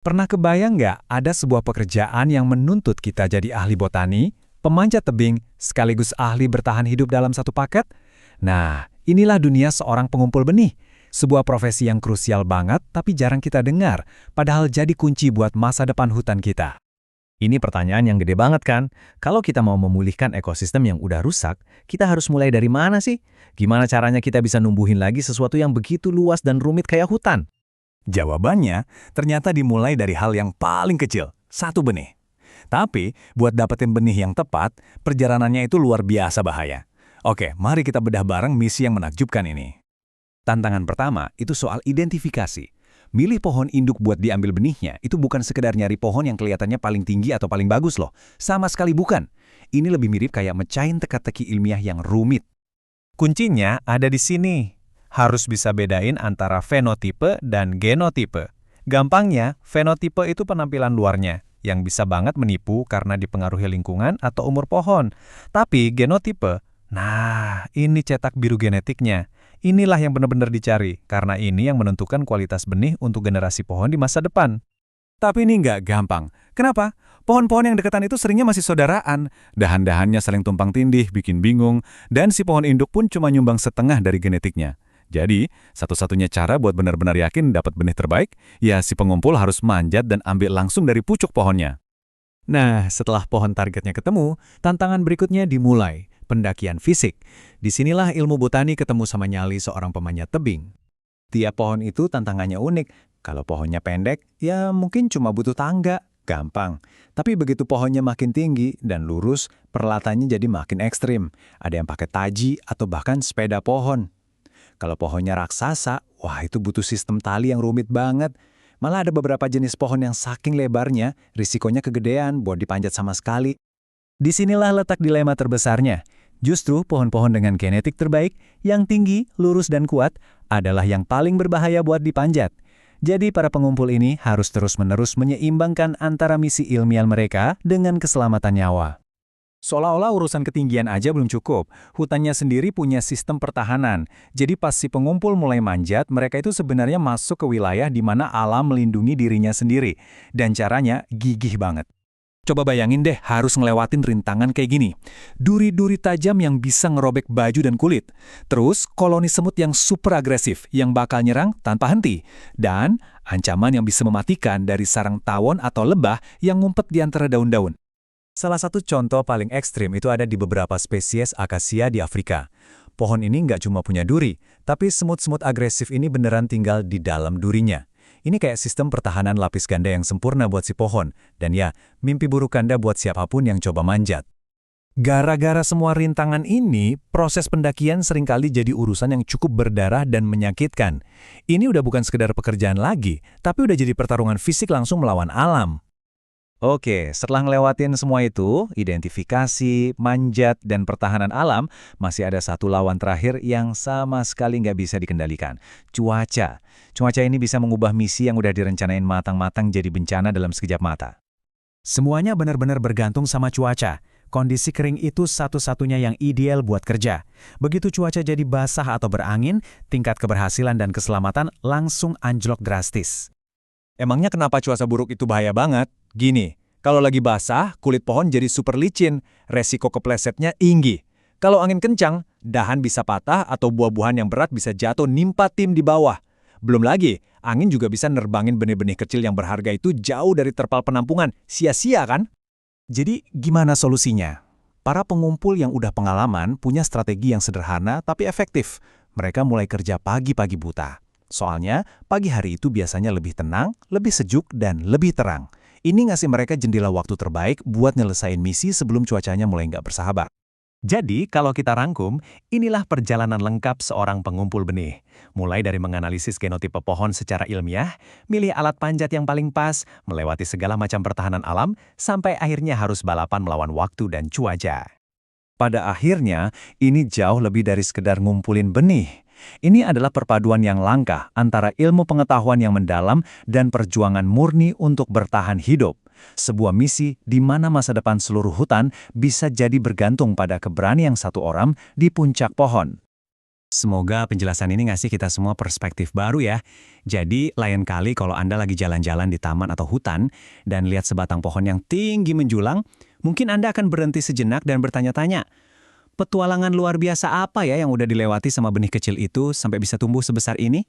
Pernah kebayang nggak ada sebuah pekerjaan yang menuntut kita jadi ahli botani, pemanjat tebing, sekaligus ahli bertahan hidup dalam satu paket? Nah, inilah dunia seorang pengumpul benih. Sebuah profesi yang krusial banget tapi jarang kita dengar, padahal jadi kunci buat masa depan hutan kita. Ini pertanyaan yang gede banget kan? Kalau kita mau memulihkan ekosistem yang udah rusak, kita harus mulai dari mana sih? Gimana caranya kita bisa numbuhin lagi sesuatu yang begitu luas dan rumit kayak hutan? Jawabannya ternyata dimulai dari hal yang paling kecil, satu benih. Tapi, buat dapetin benih yang tepat, perjalanannya itu luar biasa bahaya. Oke, mari kita bedah bareng misi yang menakjubkan ini. Tantangan pertama itu soal identifikasi. Milih pohon induk buat diambil benihnya itu bukan sekedar nyari pohon yang kelihatannya paling tinggi atau paling bagus loh. Sama sekali bukan. Ini lebih mirip kayak mecahin teka-teki ilmiah yang rumit. Kuncinya ada di sini. Harus bisa bedain antara fenotipe dan genotipe. Gampangnya, fenotipe itu penampilan luarnya, yang bisa banget menipu karena dipengaruhi lingkungan atau umur pohon. Tapi genotipe, nah ini cetak biru genetiknya. Inilah yang benar-benar dicari, karena ini yang menentukan kualitas benih untuk generasi pohon di masa depan. Tapi ini nggak gampang. Kenapa? Pohon-pohon yang deketan itu seringnya masih saudaraan. Dahan-dahannya saling tumpang tindih, bikin bingung. Dan si pohon induk pun cuma nyumbang setengah dari genetiknya. Jadi, satu-satunya cara buat benar-benar yakin dapat benih terbaik, ya si pengumpul harus manjat dan ambil langsung dari pucuk pohonnya. Nah, setelah pohon targetnya ketemu, tantangan berikutnya dimulai, pendakian fisik. Disinilah ilmu botani ketemu sama nyali seorang pemanjat tebing. Tiap pohon itu tantangannya unik. Kalau pohonnya pendek, ya mungkin cuma butuh tangga, gampang. Tapi begitu pohonnya makin tinggi dan lurus, peralatannya jadi makin ekstrim. Ada yang pakai taji atau bahkan sepeda pohon. Kalau pohonnya raksasa, wah itu butuh sistem tali yang rumit banget. Malah ada beberapa jenis pohon yang saking lebarnya, risikonya kegedean buat dipanjat sama sekali. Disinilah letak dilema terbesarnya. Justru pohon-pohon dengan genetik terbaik, yang tinggi, lurus dan kuat, adalah yang paling berbahaya buat dipanjat. Jadi para pengumpul ini harus terus-menerus menyeimbangkan antara misi ilmiah mereka dengan keselamatan nyawa. Seolah-olah urusan ketinggian aja belum cukup, hutannya sendiri punya sistem pertahanan. Jadi pas si pengumpul mulai manjat, mereka itu sebenarnya masuk ke wilayah di mana alam melindungi dirinya sendiri. Dan caranya gigih banget. Coba bayangin deh harus ngelewatin rintangan kayak gini. Duri-duri tajam yang bisa ngerobek baju dan kulit. Terus koloni semut yang super agresif yang bakal nyerang tanpa henti. Dan ancaman yang bisa mematikan dari sarang tawon atau lebah yang ngumpet di antara daun-daun. Salah satu contoh paling ekstrim itu ada di beberapa spesies akasia di Afrika. Pohon ini nggak cuma punya duri, tapi semut-semut agresif ini beneran tinggal di dalam durinya. Ini kayak sistem pertahanan lapis ganda yang sempurna buat si pohon. Dan ya, mimpi buruk ganda buat siapapun yang coba manjat. Gara-gara semua rintangan ini, proses pendakian seringkali jadi urusan yang cukup berdarah dan menyakitkan. Ini udah bukan sekedar pekerjaan lagi, tapi udah jadi pertarungan fisik langsung melawan alam. Oke, setelah ngelewatin semua itu, identifikasi, manjat, dan pertahanan alam, masih ada satu lawan terakhir yang sama sekali nggak bisa dikendalikan. Cuaca. Cuaca ini bisa mengubah misi yang udah direncanain matang-matang jadi bencana dalam sekejap mata. Semuanya benar-benar bergantung sama cuaca. Kondisi kering itu satu-satunya yang ideal buat kerja. Begitu cuaca jadi basah atau berangin, tingkat keberhasilan dan keselamatan langsung anjlok drastis. Emangnya kenapa cuaca buruk itu bahaya banget? Gini, kalau lagi basah, kulit pohon jadi super licin, resiko keplesetnya tinggi. Kalau angin kencang, dahan bisa patah atau buah-buahan yang berat bisa jatuh nimpa tim di bawah. Belum lagi, angin juga bisa nerbangin benih-benih kecil yang berharga itu jauh dari terpal penampungan. Sia-sia kan? Jadi gimana solusinya? Para pengumpul yang udah pengalaman punya strategi yang sederhana tapi efektif. Mereka mulai kerja pagi-pagi buta. Soalnya, pagi hari itu biasanya lebih tenang, lebih sejuk, dan lebih terang. Ini ngasih mereka jendela waktu terbaik buat nyelesain misi sebelum cuacanya mulai nggak bersahabat. Jadi, kalau kita rangkum, inilah perjalanan lengkap seorang pengumpul benih. Mulai dari menganalisis genotipe pohon secara ilmiah, milih alat panjat yang paling pas, melewati segala macam pertahanan alam, sampai akhirnya harus balapan melawan waktu dan cuaca. Pada akhirnya, ini jauh lebih dari sekedar ngumpulin benih. Ini adalah perpaduan yang langka antara ilmu pengetahuan yang mendalam dan perjuangan murni untuk bertahan hidup. Sebuah misi di mana masa depan seluruh hutan bisa jadi bergantung pada keberanian satu orang di puncak pohon. Semoga penjelasan ini ngasih kita semua perspektif baru ya. Jadi, lain kali kalau Anda lagi jalan-jalan di taman atau hutan dan lihat sebatang pohon yang tinggi menjulang, mungkin Anda akan berhenti sejenak dan bertanya-tanya, petualangan luar biasa apa ya yang udah dilewati sama benih kecil itu sampai bisa tumbuh sebesar ini?